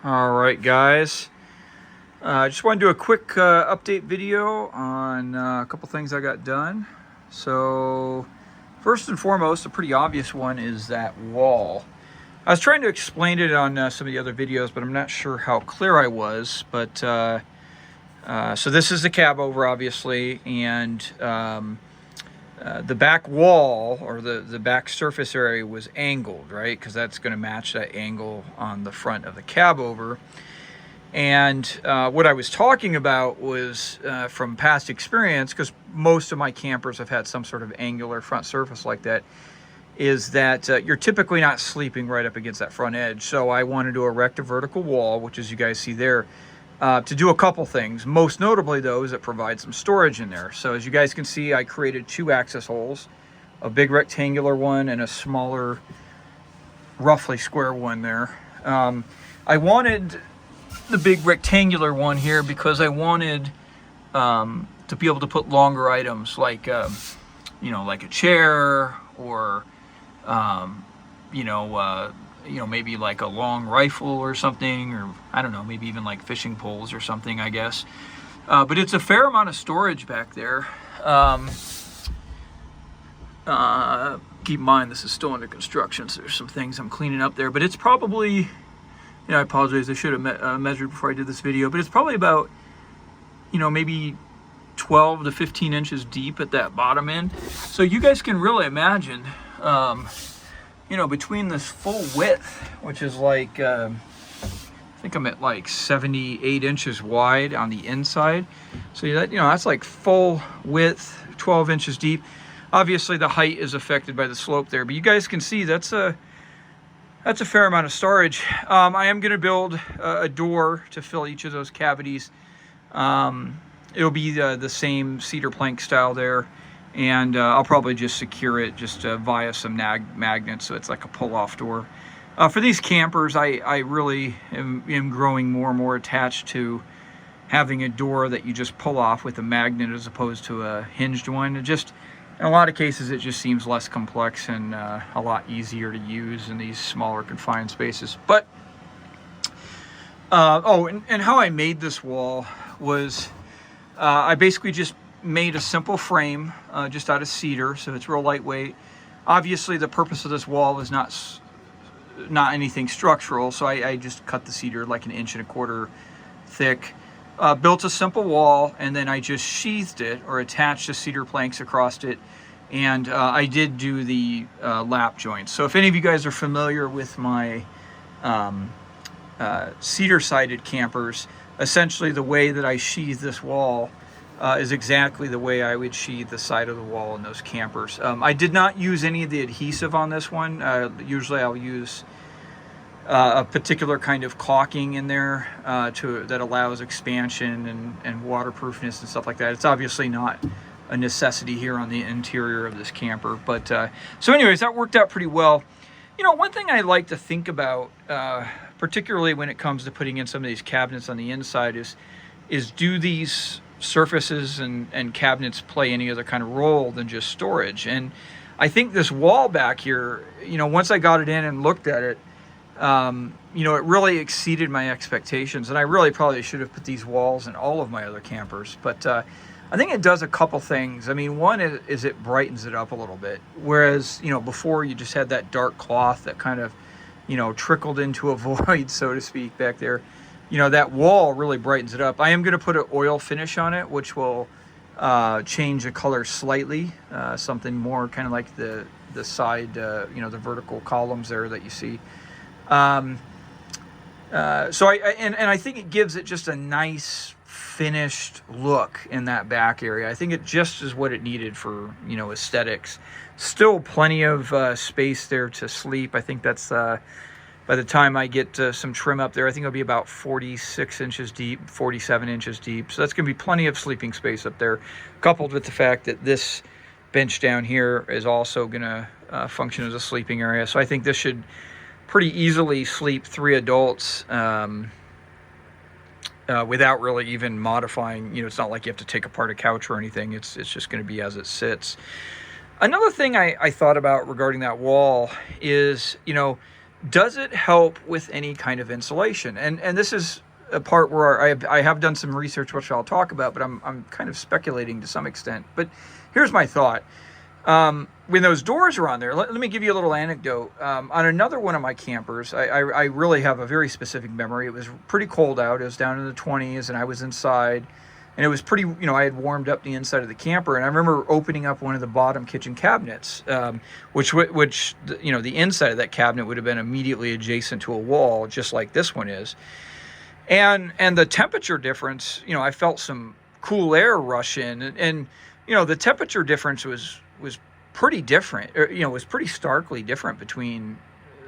All right, guys. I just want to do a quick update video on a couple things I got done. So, first and foremost, a pretty obvious one is that wall. I was trying to explain it on some of the other videos, but I'm not sure how clear I was. But so this is the cab over, obviously, and the back wall, or the back surface area, was angled, right? Because that's going to match that angle on the front of the cab over. And what I was talking about was from past experience, because most of my campers have had some sort of angular front surface like that, is that you're typically not sleeping right up against that front edge. So I wanted to erect a vertical wall, which, as you guys see there, to do a couple things. Most notably, though, is it provides some storage in there. So as you guys can see, I created two access holes, a big rectangular one and a smaller, roughly square one there. I wanted the big rectangular one here because I wanted to be able to put longer items like, like a chair or, maybe like a long rifle or something, or I don't know, maybe even like fishing poles or something, I guess. But it's a fair amount of storage back there. Keep in mind, this is still under construction, so there's some things I'm cleaning up there. But it's probably, I apologize, I should have measured before I did this video, but it's probably about, maybe 12 to 15 inches deep at that bottom end. So you guys can really imagine, between this full width, which is like, I think I'm at like 78 inches wide on the inside. So that's like full width, 12 inches deep. Obviously the height is affected by the slope there, but you guys can see that's a fair amount of storage. I am going to build a door to fill each of those cavities. It'll be the same cedar plank style there, and I'll probably just secure it just via some magnets, so it's like a pull-off door. For these campers, I really am growing more and more attached to having a door that you just pull off with a magnet as opposed to a hinged one. In a lot of cases, it just seems less complex and a lot easier to use in these smaller confined spaces. But, and how I made this wall was I basically just made a simple frame just out of cedar, so it's real lightweight. Obviously, the purpose of this wall is not anything structural, so I just cut the cedar like 1.25 inches thick. Built a simple wall, and then I just sheathed it or attached the cedar planks across it, and I did do the lap joints. So if any of you guys are familiar with my cedar-sided campers, essentially the way that I sheathe this wall is exactly the way I would sheathe the side of the wall in those campers. I did not use any of the adhesive on this one. Usually I'll use a particular kind of caulking in there that allows expansion and waterproofness and stuff like that. It's obviously not a necessity here on the interior of this camper. But so anyways, that worked out pretty well. One thing I like to think about, particularly when it comes to putting in some of these cabinets on the inside, is do these surfaces and cabinets play any other kind of role than just storage? And I think this wall back here, once I got it in and looked at it, it really exceeded my expectations, and I really probably should have put these walls in all of my other campers. But I think it does a couple things. I mean, one is it brightens it up a little bit, whereas before you just had that dark cloth that kind of trickled into a void, so to speak, back there. That wall really brightens it up. I am going to put an oil finish on it, which will change the color slightly, something more kind of like the side, the vertical columns there that you see. So I think it gives it just a nice finished look in that back area. I think it just is what it needed for aesthetics. Still plenty of space there to sleep. I think that's by the time I get some trim up there, I think it'll be about 46 inches deep, 47 inches deep. So that's going to be plenty of sleeping space up there, coupled with the fact that this bench down here is also going to function as a sleeping area. So I think this should pretty easily sleep 3 adults without really even modifying. It's not like you have to take apart a couch or anything. It's just going to be as it sits. Another thing I thought about regarding that wall is, does it help with any kind of insulation? And this is a part where I have done some research, which I'll talk about, but I'm kind of speculating to some extent. But here's my thought. When those doors are on there, let me give you a little anecdote. On another one of my campers, I really have a very specific memory. It was pretty cold out. It was down in the 20s, and I was inside. And it was pretty, I had warmed up the inside of the camper. And I remember opening up one of the bottom kitchen cabinets, which the inside of that cabinet would have been immediately adjacent to a wall, just like this one is. And the temperature difference, I felt some cool air rush in. And the temperature difference was pretty different, was pretty starkly different between,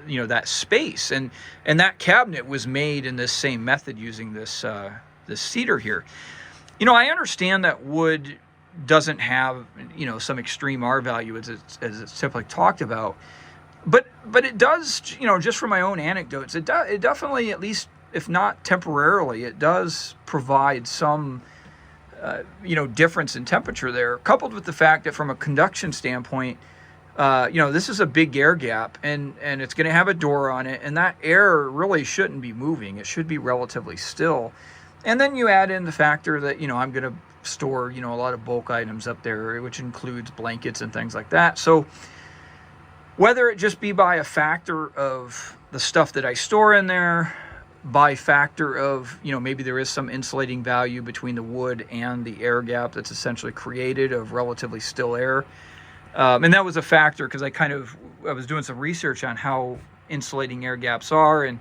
that space. And that cabinet was made in this same method using this cedar here. I understand that wood doesn't have, some extreme R value as it's typically talked about, but it does, just from my own anecdotes, it definitely, at least if not temporarily, it does provide some, difference in temperature there, coupled with the fact that from a conduction standpoint, this is a big air gap, and it's going to have a door on it, and that air really shouldn't be moving. It should be relatively still. And then you add in the factor that, I'm going to store, a lot of bulk items up there, which includes blankets and things like that. So whether it just be by a factor of the stuff that I store in there, by factor of, maybe there is some insulating value between the wood and the air gap that's essentially created of relatively still air. And that was a factor because I was doing some research on how insulating air gaps are, and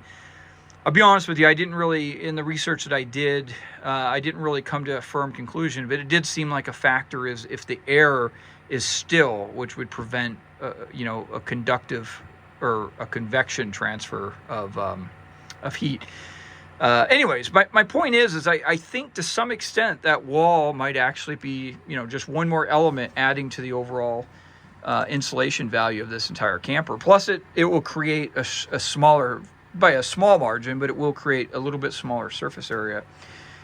I'll be honest with you, in the research that I didn't really come to a firm conclusion, but it did seem like a factor is if the air is still, which would prevent, a conductive or a convection transfer of heat. Anyways, my point is I think to some extent that wall might actually be, just one more element adding to the overall insulation value of this entire camper. Plus it will create a smaller, by a small margin, but it will create a little bit smaller surface area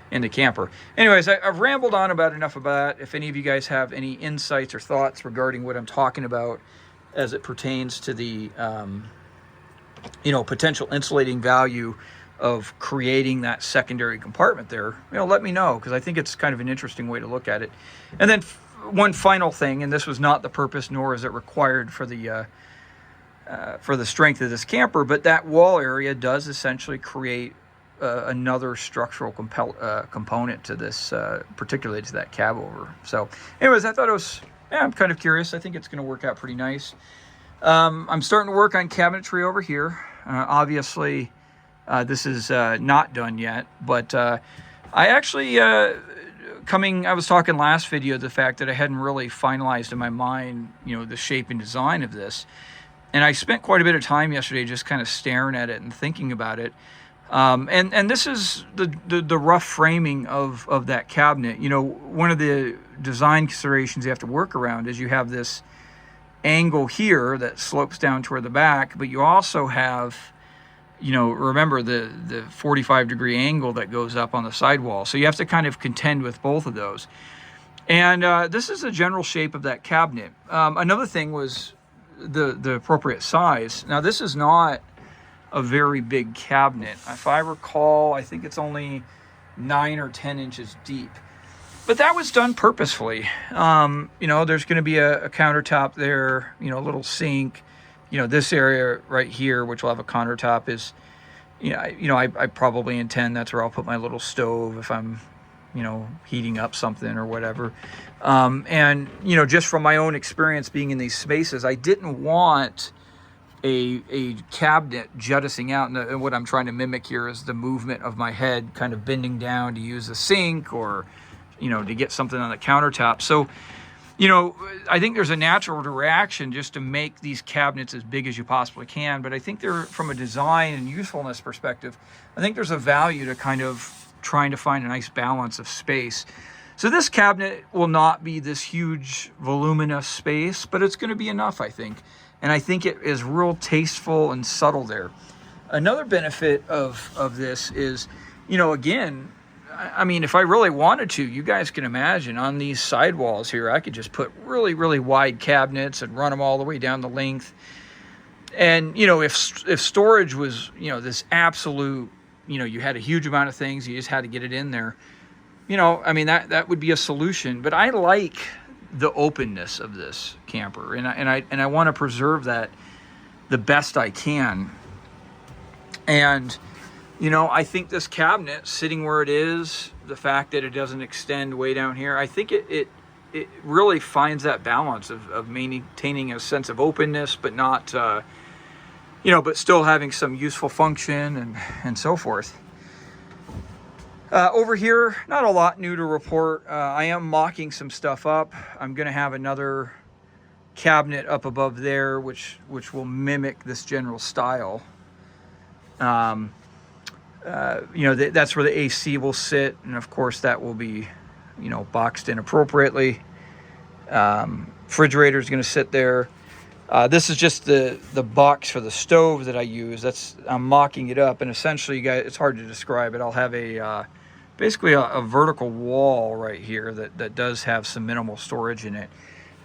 in the camper. Anyways, I've rambled on about enough about that. If any of you guys have any insights or thoughts regarding what I'm talking about as it pertains to the, potential insulating value of creating that secondary compartment there, let me know, because I think it's kind of an interesting way to look at it. And then one final thing, and this was not the purpose, nor is it required for the strength of this camper, but that wall area does essentially create another structural component to this, particularly to that cab over. So anyways, I thought I'm kind of curious. I think it's going to work out pretty nice. I'm starting to work on cabinetry over here. Obviously, this is not done yet, but I actually, I was talking last video, the fact that I hadn't really finalized in my mind, the shape and design of this. And I spent quite a bit of time yesterday just kind of staring at it and thinking about it. And this is the rough framing of that cabinet. One of the design considerations you have to work around is you have this angle here that slopes down toward the back, but you also have, remember the 45-degree angle that goes up on the sidewall. So you have to kind of contend with both of those. And this is the general shape of that cabinet. Another thing was the appropriate size. Now, this is not a very big cabinet. If I recall, I think it's only 9 or 10 inches deep. But that was done purposefully. There's going to be a countertop there, a little sink. This area right here, which will have a countertop, is, I probably intend that's where I'll put my little stove if I'm, heating up something or whatever. And, just from my own experience being in these spaces, I didn't want a cabinet jutting out. And what I'm trying to mimic here is the movement of my head kind of bending down to use a sink or, to get something on the countertop. So, I think there's a natural reaction just to make these cabinets as big as you possibly can. But I think from a design and usefulness perspective, I think there's a value to kind of trying to find a nice balance of space. So this cabinet will not be this huge voluminous space, but it's going to be enough, I think. And I think it is real tasteful and subtle there. Another benefit of this is, again, I mean, if I really wanted to, you guys can imagine on these sidewalls here, I could just put really, really wide cabinets and run them all the way down the length. And, you know, if storage was, you know, this absolute, you know, you had a huge amount of things, you just had to get it in there, you know, I mean, that would be a solution. But I like the openness of this camper, and I want to preserve that the best I can. And, you know, I think this cabinet sitting where it is, the fact that it doesn't extend way down here, I think it really finds that balance of maintaining a sense of openness, but not, you know, but still having some useful function and so forth. Over here, not a lot new to report. I am mocking some stuff up. I'm going to have another cabinet up above there, which will mimic this general style. You know, that's where the AC will sit, and of course that will be, you know, boxed in appropriately. Refrigerator is going to sit there. This is just the box for the stove that I use. I'm mocking it up, and essentially, you guys, it's hard to describe it. I'll have basically a vertical wall right here that does have some minimal storage in it.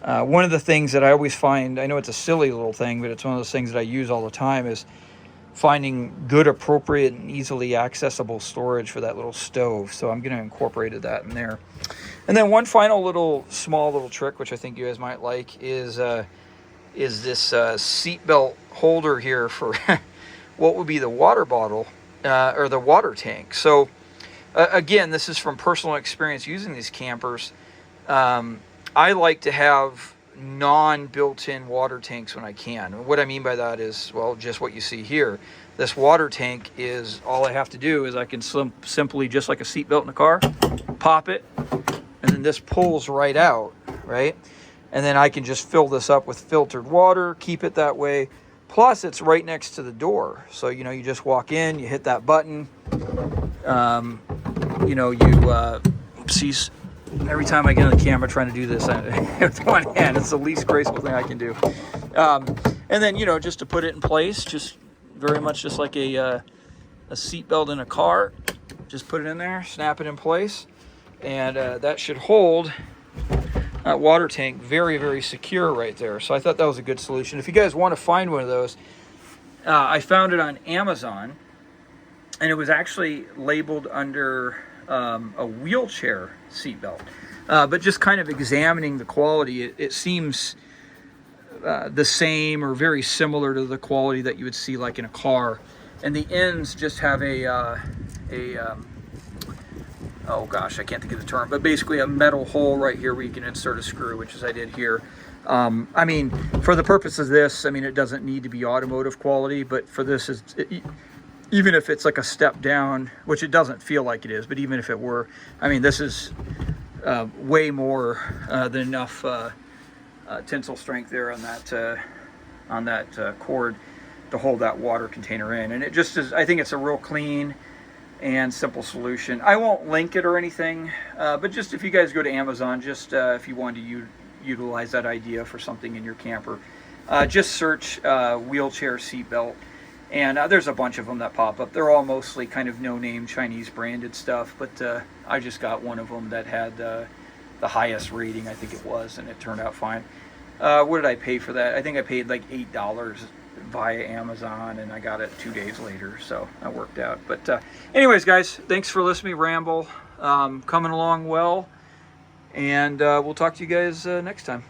One of the things that I always find, I know it's a silly little thing, but it's one of those things that I use all the time, is finding good, appropriate, and easily accessible storage for that little stove. So I'm going to incorporate that in there. And then one final small little trick, which I think you guys might like, is this seatbelt holder here for what would be the water bottle or the water tank. So again, this is from personal experience using these campers. I like to have non-built-in water tanks when I can. What I mean by that is, well, just what you see here. This water tank is, all I have to do is I can simply, just like a seatbelt in a car, pop it, and then this pulls right out, right? And then I can just fill this up with filtered water, keep it that way. Plus, it's right next to the door. So, you know, you just walk in, you hit that button. You know, oopsies. Every time I get on the camera trying to do this with one hand, it's the least graceful thing I can do. And then, you know, just to put it in place, just very much just like a seatbelt in a car. Just put it in there, snap it in place, and that should hold that water tank very, very secure right there. So I thought that was a good solution. If you guys want to find one of those, I found it on Amazon, and it was actually labeled under a wheelchair seatbelt. But just kind of examining the quality, it seems the same or very similar to the quality that you would see like in a car. And the ends just have oh gosh, I can't think of the term, but basically a metal hole right here where you can insert a screw, which is I did here. I mean, for the purpose of this, I mean, it doesn't need to be automotive quality, but for this, even if it's like a step down, which it doesn't feel like it is, but even if it were, I mean, this is way more than enough tensile strength there on that cord to hold that water container in. And it just is, I think it's a real clean and simple solution. I won't link it or anything, but just if you guys go to Amazon, just if you want to utilize that idea for something in your camper, just search wheelchair seatbelt. And there's a bunch of them that pop up. They're all mostly kind of no-name Chinese branded stuff, but I just got one of them that had the highest rating, I think it was, and it turned out fine. What did I pay for that? I think I paid like $8 via Amazon, and I got it 2 days later, so that worked out. But anyways, guys, thanks for listening to me ramble. Coming along well, and we'll talk to you guys next time.